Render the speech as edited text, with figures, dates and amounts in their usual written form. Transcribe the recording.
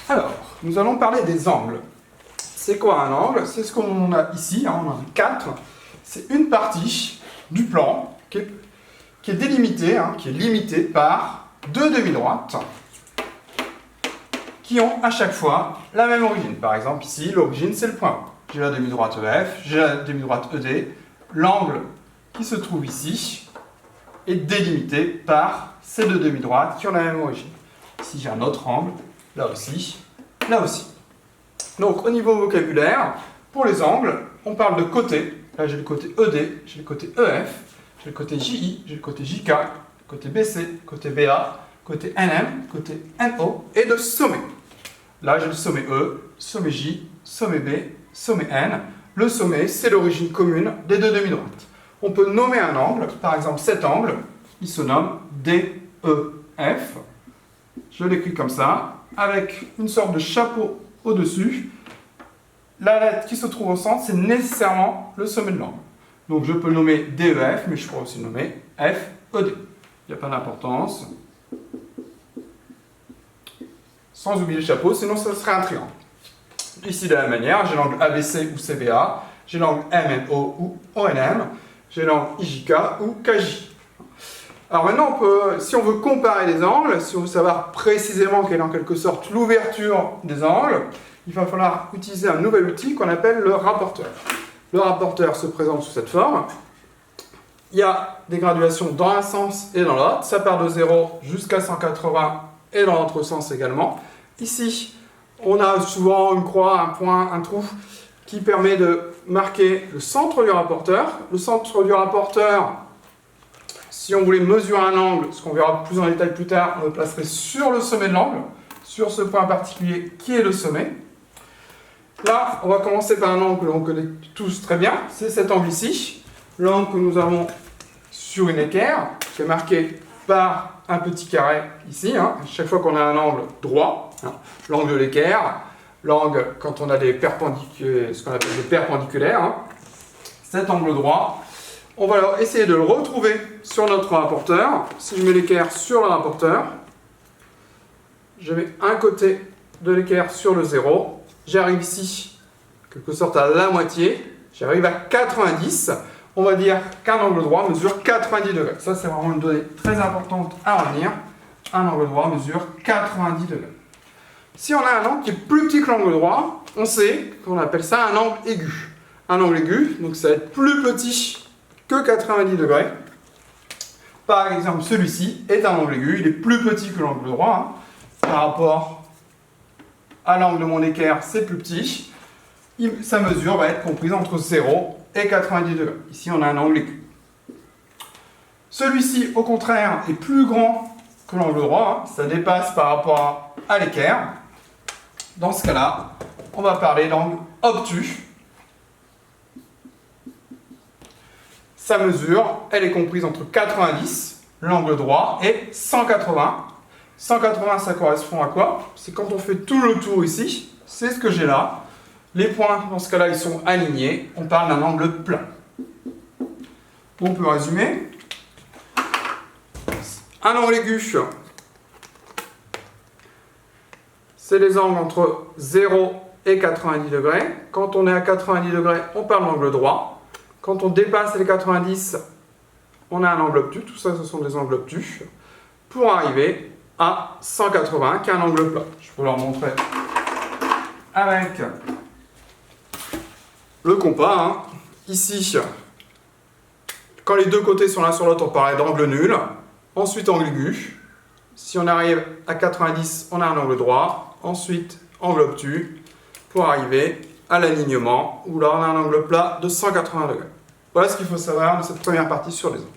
Alors, nous allons parler des angles. C'est quoi un angle? C'est ce qu'on a ici, hein, on en a 4. C'est une partie du plan qui est délimitée, hein, qui est limitée par deux demi-droites qui ont à chaque fois la même origine. Par exemple, ici, l'origine, c'est le point O. J'ai la demi-droite EF, j'ai la demi-droite ED. L'angle qui se trouve ici est délimité par ces deux demi-droites qui ont la même origine. Ici, j'ai un autre angle, là aussi, là aussi. Donc, au niveau vocabulaire, pour les angles, on parle de côté. Là, j'ai le côté ED, j'ai le côté EF, j'ai le côté JI, j'ai le côté JK, côté BC, côté BA, côté NM, côté NO, et de sommet. Là, j'ai le sommet E, sommet J, sommet B, sommet N. Le sommet, c'est l'origine commune des deux demi-droites. On peut nommer un angle, par exemple cet angle, il se nomme DEF. Je l'écris comme ça, avec une sorte de chapeau au-dessus. La lettre qui se trouve au centre, c'est nécessairement le sommet de l'angle. Donc je peux le nommer DEF, mais je pourrais aussi le nommer FED. Il n'y a pas d'importance. Sans oublier le chapeau, sinon ça serait un triangle. Ici, de la même manière, j'ai l'angle ABC ou CBA, j'ai l'angle MNO ou ONM, j'ai l'angle IJK ou KJ. Alors maintenant, si on veut comparer les angles, si on veut savoir précisément quelle est en quelque sorte l'ouverture des angles, il va falloir utiliser un nouvel outil qu'on appelle le rapporteur. Le rapporteur se présente sous cette forme. Il y a des graduations dans un sens et dans l'autre. Ça part de 0 jusqu'à 180 et dans l'autre sens également. Ici, on a souvent une croix, un point, un trou qui permet de marquer le centre du rapporteur. Le centre du rapporteur, si on voulait mesurer un angle, ce qu'on verra plus en détail plus tard, on le placerait sur le sommet de l'angle, sur ce point particulier qui est le sommet. Là, on va commencer par un angle que l'on connaît tous très bien, c'est cet angle ici. L'angle que nous avons sur une équerre, qui est marqué par un petit carré ici. Hein. Chaque fois qu'on a un angle droit, hein, l'angle de l'équerre, l'angle quand on a des perpendiculaires, ce qu'on appelle des perpendiculaires, hein, cet angle droit, on va alors essayer de le retrouver sur notre rapporteur. Si je mets l'équerre sur le rapporteur, je mets un côté de l'équerre sur le 0, j'arrive ici, en quelque sorte à la moitié, j'arrive à 90. On va dire qu'un angle droit mesure 90 degrés. Ça, c'est vraiment une donnée très importante à retenir. Un angle droit mesure 90 degrés. Si on a un angle qui est plus petit que l'angle droit, on sait qu'on appelle ça un angle aigu. Un angle aigu, donc ça va être plus petit que 90 degrés. Par exemple, celui-ci est un angle aigu. Il est plus petit que l'angle droit. Hein. Par rapport à l'angle de mon équerre, c'est plus petit. Sa mesure va être comprise entre 0 et 90 degrés. Ici, on a un angle aigu. Celui-ci, au contraire, est plus grand que l'angle droit. Hein. Ça dépasse par rapport à l'équerre. Dans ce cas-là, on va parler d'angle obtus. Sa mesure, elle est comprise entre 90, l'angle droit, et 180. 180, ça correspond à quoi? C'est quand on fait tout le tour ici. C'est ce que j'ai là. Les points, dans ce cas-là, ils sont alignés. On parle d'un angle plat. On peut résumer. Un angle aigu, c'est les angles entre 0 et 90 degrés. Quand on est à 90 degrés, on parle d'angle droit. Quand on dépasse les 90, on a un angle obtus. Tout ça, ce sont des angles obtus. Pour arriver à 180, qui est un angle plat. Je peux leur montrer avec le compas. Hein. Ici, quand les deux côtés sont l'un sur l'autre, on parlait d'angle nul. Ensuite, angle aigu. Si on arrive à 90, on a un angle droit. Ensuite, angle obtus, pour arriver à l'alignement, où là, on a un angle plat de 180 degrés. Voilà ce qu'il faut savoir de cette première partie sur les angles.